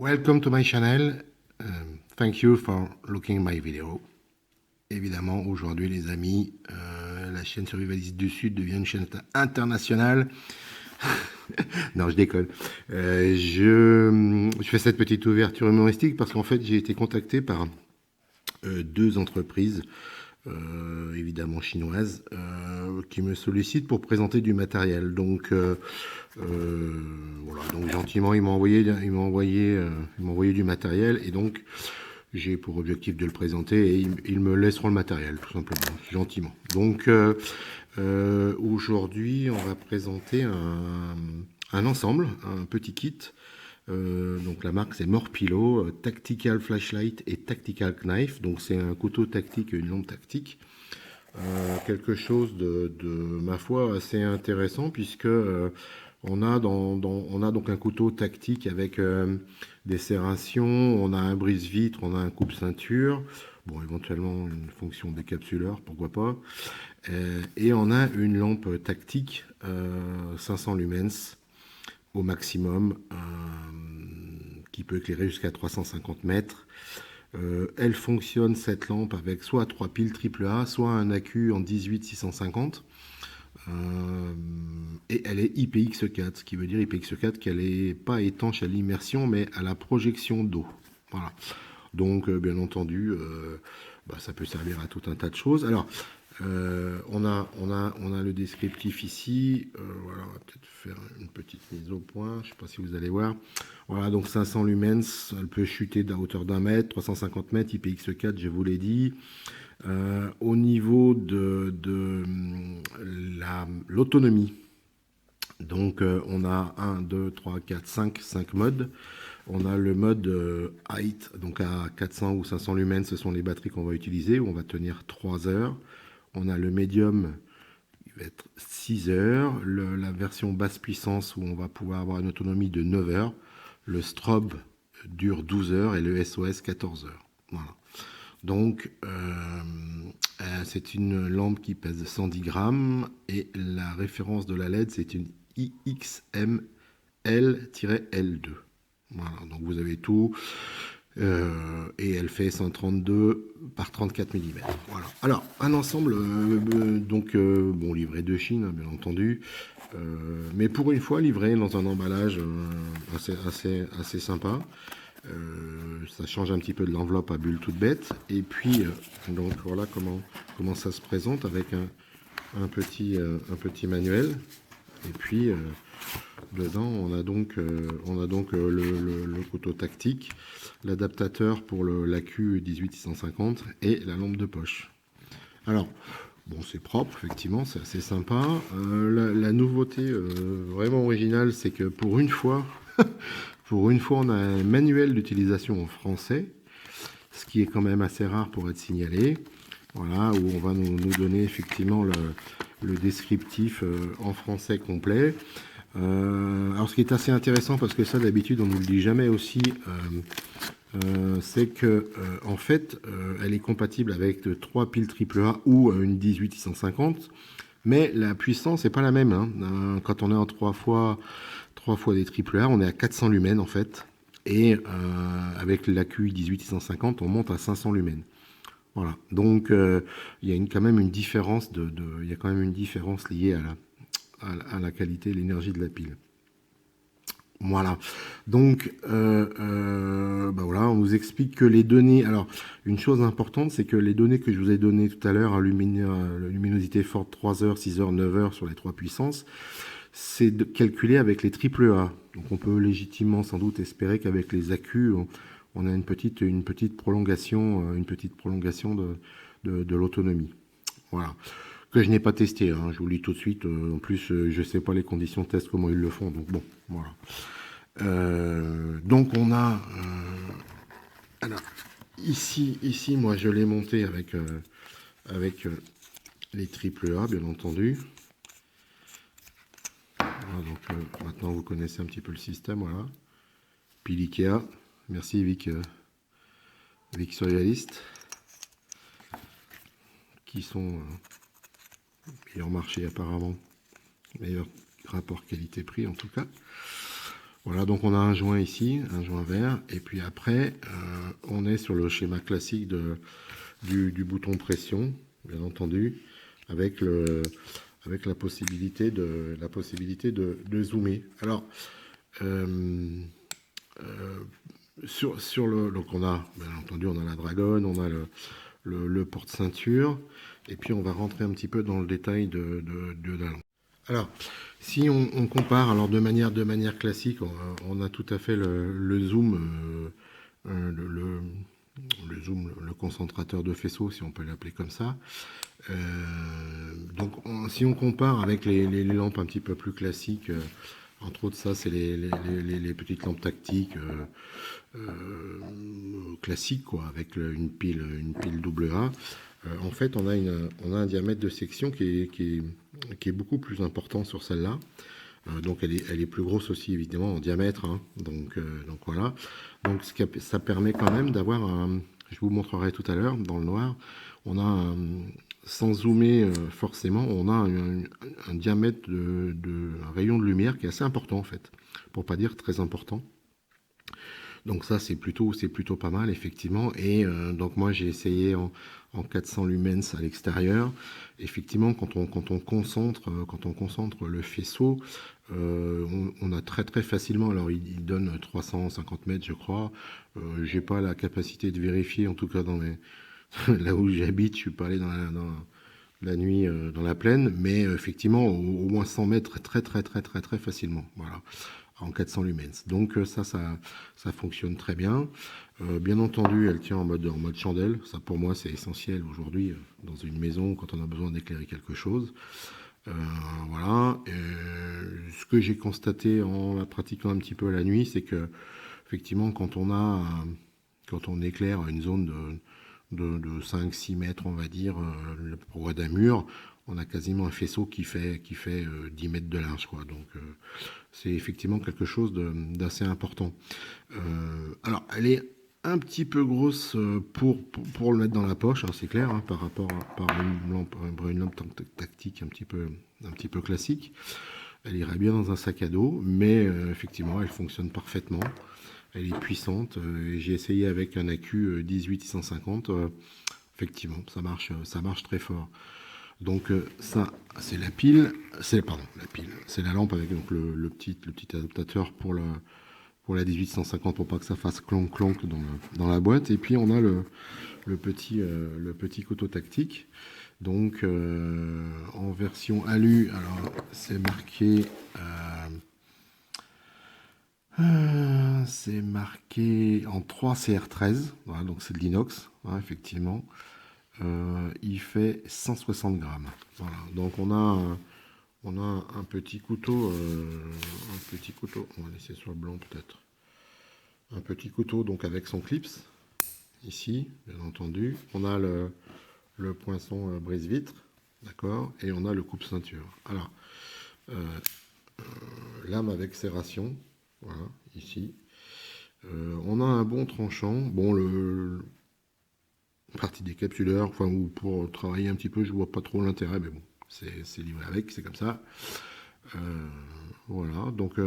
Welcome to my channel. Thank you for looking my video. Évidemment, aujourd'hui, les amis, la chaîne Survivaliste du Sud devient une chaîne internationale. Non, je déconne. Je fais cette petite ouverture humoristique parce qu'en fait, j'ai été contacté par deux entreprises, évidemment chinoises, qui me sollicitent pour présenter du matériel. Donc, voilà. Donc, gentiment, ils m'ont envoyé du matériel et donc j'ai pour objectif de le présenter et ils me laisseront le matériel, tout simplement, gentiment. Donc, aujourd'hui, on va présenter un ensemble, un petit kit. Donc la marque c'est Morpillo, Tactical Flashlight et Tactical Knife. Donc c'est un couteau tactique et une lampe tactique. Quelque chose de ma foi assez intéressant puisque on a donc un couteau tactique avec des serrations, on a un brise-vitre, on a un coupe-ceinture, bon éventuellement une fonction décapsuleur, pourquoi pas, et on a une lampe tactique 500 lumens au maximum, qui peut éclairer jusqu'à 350 mètres. Elle fonctionne, cette lampe, avec soit 3 piles AAA, soit un accu en 18-650. Et elle est IPX4, ce qui veut dire IPX4 qu'elle n'est pas étanche à l'immersion, mais à la projection d'eau. Voilà. Donc, bien entendu, ça peut servir à tout un tas de choses. Alors, on a le descriptif ici. Voilà, on va peut-être faire une petite mise au point. Je ne sais pas si vous allez voir. Voilà, donc 500 lumens, elle peut chuter de la hauteur d'1 mètre, 350 mètres, IPX4, je vous l'ai dit. Au niveau de l'autonomie, donc on a 1, 2, 3, 4, 5 modes. On a le mode height, donc à 400 ou 500 lumens, ce sont les batteries qu'on va utiliser, où on va tenir 3 heures. On a le médium, il va être 6 heures. La version basse puissance, où on va pouvoir avoir une autonomie de 9 heures. Le strobe dure 12 heures et le SOS 14 heures. Voilà. Donc, c'est une lampe qui pèse 110 grammes et la référence de la LED, c'est une IXML-L2. Voilà, donc vous avez tout. Et elle fait 132 par 34 mm. Voilà. Alors, un ensemble, bon, livré de Chine, hein, bien entendu, mais pour une fois livré dans un emballage assez sympa. Ça change un petit peu de l'enveloppe à bulle toute bête. Et puis, donc voilà comment ça se présente avec un petit manuel. Et puis, dedans, on a donc le couteau tactique, l'adaptateur pour l'AQ 18650 et la lampe de poche. Alors, bon, c'est propre, effectivement, c'est assez sympa. La nouveauté vraiment originale, c'est que pour une fois, on a un manuel d'utilisation en français, ce qui est quand même assez rare pour être signalé. Voilà, où on va nous donner effectivement le descriptif en français complet. Alors ce qui est assez intéressant, parce que ça d'habitude on ne nous le dit jamais aussi, c'est que en fait elle est compatible avec 3 piles AAA ou une 18650, mais la puissance n'est pas la même, hein. Quand on est en 3 fois des AAA, on est à 400 lumens en fait, et avec l'AQ 18650 on monte à 500 lumens. Voilà, donc il y a quand même une différence liée à la qualité et l'énergie de la pile. Voilà, donc voilà, on nous explique que les données, alors une chose importante, c'est que les données que je vous ai données tout à l'heure, luminosité forte 3 heures, 6 heures, 9 heures sur les 3 puissances, c'est calculé avec les AAA. Donc on peut légitimement sans doute espérer qu'avec les accus, on a une petite prolongation, de l'autonomie. Voilà. Que je n'ai pas testé, hein, je vous le dis tout de suite. En plus, je ne sais pas les conditions de test, comment ils le font. Donc bon, voilà. Donc on a... alors, ici, moi, je l'ai monté avec les AAA, bien entendu. Voilà, donc maintenant, vous connaissez un petit peu le système, voilà. Pile Ikea. Merci Vic Survivaliste, qui sont meilleur marché apparemment, meilleur rapport qualité-prix en tout cas. Voilà, donc on a un joint ici, un joint vert, et puis après, on est sur le schéma classique du bouton pression, bien entendu, avec avec la possibilité de zoomer. Alors, euh, donc on a, bien entendu, on a la dragonne, on a le porte-ceinture, et puis on va rentrer un petit peu dans le détail de la lampe. Alors, si on compare, alors de manière classique, on a tout à fait le zoom, le zoom, le concentrateur de faisceau, si on peut l'appeler comme ça. Donc, si on compare avec les lampes un petit peu plus classiques, entre autres, ça, c'est les petites lampes tactiques classiques, quoi, avec une pile AA. En fait, on a un diamètre de section qui est beaucoup plus important sur celle-là. Donc elle est plus grosse aussi évidemment en diamètre, hein. Donc voilà. Donc ça permet quand même d'avoir je vous montrerai tout à l'heure dans le noir, on a sans zoomer forcément, on a un diamètre un rayon de lumière qui est assez important en fait, pour pas dire très important. Donc ça c'est plutôt pas mal effectivement. Et donc moi j'ai essayé en 400 lumens à l'extérieur. Effectivement quand on concentre le faisceau, on a très facilement, alors il donne 350 mètres je crois. J'ai pas la capacité de vérifier, en tout cas là où j'habite, je suis pas allé dans la nuit dans la plaine, mais effectivement au moins 100 mètres très facilement. Voilà, en 400 lumens. Donc ça fonctionne très bien. Bien entendu, elle tient en mode chandelle. Ça pour moi c'est essentiel aujourd'hui dans une maison quand on a besoin d'éclairer quelque chose. Voilà. Ce que j'ai constaté en la pratiquant un petit peu la nuit, c'est que effectivement quand on éclaire une zone de 5-6 mètres, on va dire, le poids d'un mur, on a quasiment un faisceau qui fait 10 mètres de large, quoi. Donc c'est effectivement quelque chose d'assez important. Alors elle est un petit peu grosse pour le mettre dans la poche, hein, c'est clair, hein, par rapport à une lampe tactique un petit peu classique. Elle irait bien dans un sac à dos, mais effectivement elle fonctionne parfaitement. Elle est puissante. J'ai essayé avec un accu 18650. Effectivement, ça marche très fort. Donc ça, c'est la pile, c'est la lampe avec donc le petit adaptateur pour la 1850 pour pas que ça fasse clonk clonk dans la boîte. Et puis on a le petit couteau tactique. Donc en version alu, alors c'est marqué. C'est marqué en 3 CR13, voilà, donc c'est de l'inox, hein, effectivement. Il fait 160 grammes. Voilà, donc on a un petit couteau, on va laisser sur le blanc peut-être. Un petit couteau donc avec son clips, ici, bien entendu. On a le poinçon brise-vitre, d'accord, et on a le coupe-ceinture. Alors, lame avec serration, voilà, ici. On a un bon tranchant. Bon, partie des capsuleurs, enfin, ou pour travailler un petit peu, je vois pas trop l'intérêt, mais bon, c'est livré avec, c'est comme ça. Voilà, donc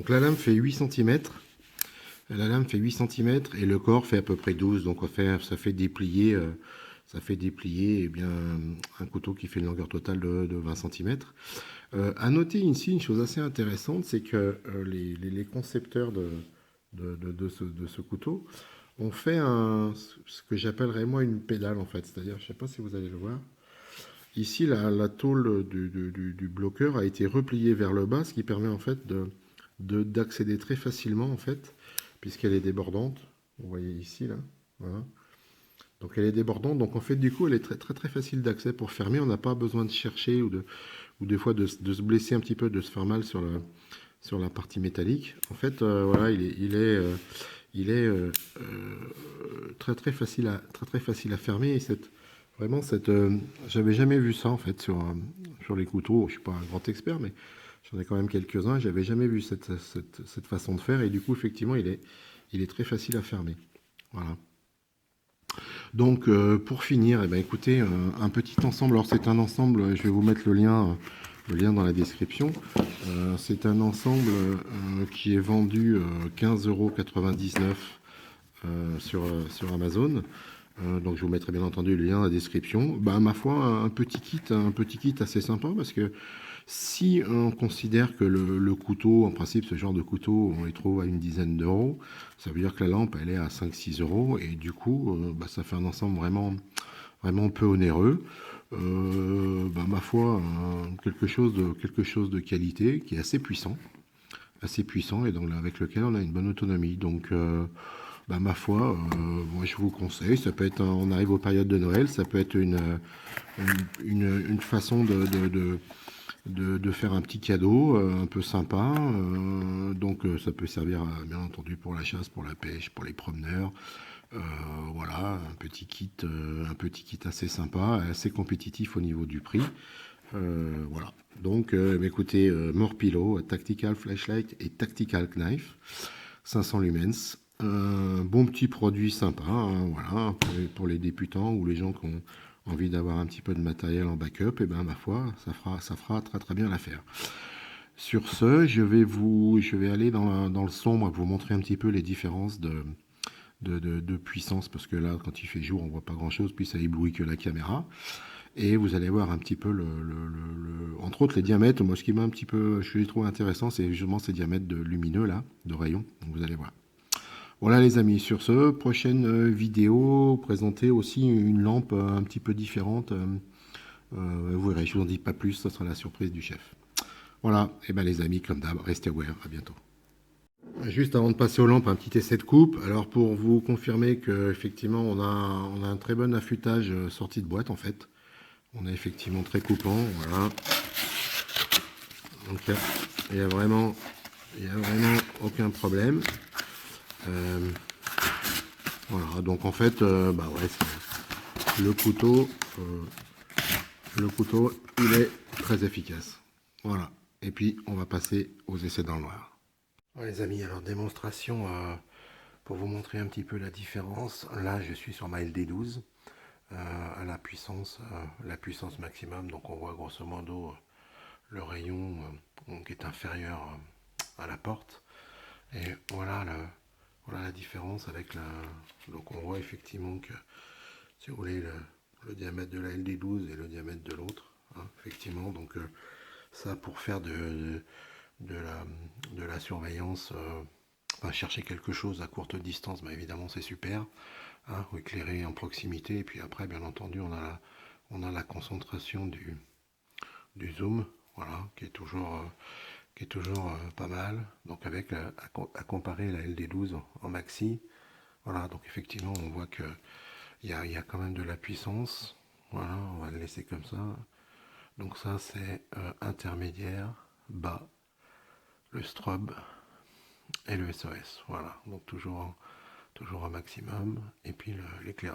la lame fait 8 cm. La lame fait 8 cm et le corps fait à peu près 12, donc ça fait déplier. Eh bien, un couteau qui fait une longueur totale de 20 cm. À noter ici une chose assez intéressante, c'est que les concepteurs de ce couteau ont fait ce que j'appellerais moi une pédale en fait. C'est-à-dire, je ne sais pas si vous allez le voir. Ici, la tôle du bloqueur a été repliée vers le bas, ce qui permet en fait d'accéder très facilement en fait, puisqu'elle est débordante. Vous voyez ici là, voilà. Donc elle est débordante, donc en fait du coup elle est très facile d'accès pour fermer. On n'a pas besoin de chercher ou des fois de se blesser un petit peu, de se faire mal sur la partie métallique. En fait voilà, il est très facile à fermer. Et vraiment j'avais jamais vu ça en fait sur les couteaux. Je suis pas un grand expert, mais j'en ai quand même quelques-uns. J'avais jamais vu cette façon de faire, et du coup effectivement il est très facile à fermer. Voilà. Donc pour finir, eh ben, écoutez, un petit ensemble. Alors c'est un ensemble, je vais vous mettre le lien le lien dans la description. C'est un ensemble qui est vendu 15,99 € sur Amazon. Donc je vous mettrai bien entendu le lien dans la description. Bah, ma foi, un petit kit assez sympa, parce que si on considère que le couteau, en principe ce genre de couteau, on les trouve à une dizaine d'euros, ça veut dire que la lampe elle est à 5-6 euros, et du coup bah, ça fait un ensemble vraiment peu onéreux. Bah, ma foi, quelque chose de qualité qui est assez puissant, et donc avec lequel on a une bonne autonomie. Donc bah, ma foi, moi je vous conseille. Ça peut être, on arrive aux périodes de Noël, ça peut être une façon de faire un petit cadeau un peu sympa. Donc ça peut servir bien entendu pour la chasse, pour la pêche, pour les promeneurs. Voilà, un petit kit assez sympa, assez compétitif au niveau du prix. Voilà. Donc, écoutez, Morpillo, Tactical Flashlight et Tactical Knife, 500 lumens. Un bon petit produit sympa, hein, voilà, pour les débutants ou les gens qui ont envie d'avoir un petit peu de matériel en backup, et ben ma foi, ça fera très très bien l'affaire. Sur ce, je vais aller dans le sombre, vous montrer un petit peu les différences de puissance, parce que là, quand il fait jour, on voit pas grand chose, puis ça éblouit que la caméra. Et vous allez voir un petit peu entre autres les diamètres. Moi, ce qui m'a un petit peu, je les trouve intéressant, c'est justement ces diamètres de lumineux là, de rayons. Donc vous allez voir. Voilà les amis, sur ce, prochaine vidéo, présenter aussi une lampe un petit peu différente. Vous verrez, je vous en dis pas plus, ça sera la surprise du chef. Voilà, et ben les amis, comme d'hab, restez aware, à bientôt. Juste avant de passer aux lampes, un petit essai de coupe. Alors pour vous confirmer que effectivement on a un très bon affûtage sorti de boîte en fait. On est effectivement très coupant, voilà. Donc il y a vraiment aucun problème. Voilà, donc en fait, bah ouais, le couteau, il est très efficace. Voilà. Et puis on va passer aux essais dans le noir. Ouais, les amis, alors démonstration pour vous montrer un petit peu la différence. Là, je suis sur ma LD12 à la puissance maximum. Donc on voit grosso modo le rayon qui est inférieur à la porte. Et voilà la différence avec la. Donc on voit effectivement que, si vous voulez, le diamètre de la LD12 et le diamètre de l'autre. Hein, effectivement, donc ça pour faire de la surveillance, enfin chercher quelque chose à courte distance, bah, évidemment c'est super. Hein, ou éclairer en proximité. Et puis après, bien entendu, on a la concentration du zoom, voilà, qui est toujours pas mal. Donc avec à comparer la LD12 en maxi, voilà, donc effectivement on voit que il y a quand même de la puissance. Voilà, on va le laisser comme ça. Donc ça c'est intermédiaire, bas, le strobe et le SOS. Voilà, donc toujours au maximum. Et puis l'éclairage.